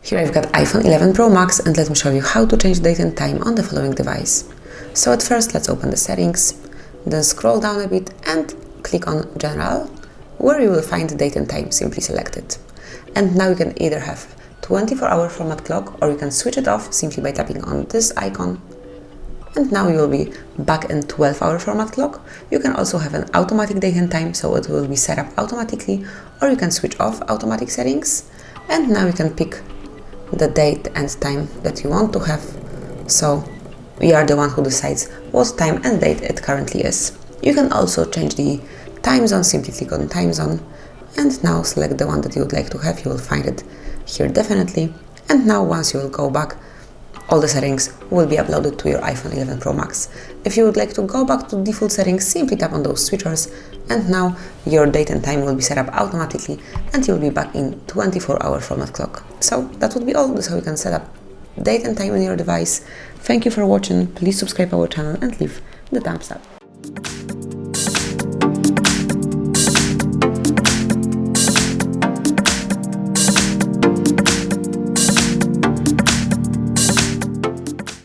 Here I've got iPhone 11 Pro Max, and let me show you how to change date and time on the following device. So at first let's open the settings, then scroll down a bit and click on General, where you will find date and time. Simply select it. And now you can either have 24-hour format clock, or you can switch it off simply by tapping on this icon. And now you will be back in 12-hour format clock. You can also have an automatic date and time, so it will be set up automatically, or you can switch off automatic settings. And now you can pick the date and time that you want to have. So we are the one who decides what time and date it currently is. You can also change the time zone. Simply click on time zone and now select the one that you would like to have. You will find it here definitely. And now once you will go back, all the settings will be uploaded to your iPhone 11 Pro Max. If you would like to go back to default settings, simply tap on those switchers and now your date and time will be set up automatically and you'll be back in 24-hour format clock. So that would be all. This is how you can set up date and time on your device. Thank you for watching. Please subscribe our channel and leave the thumbs up.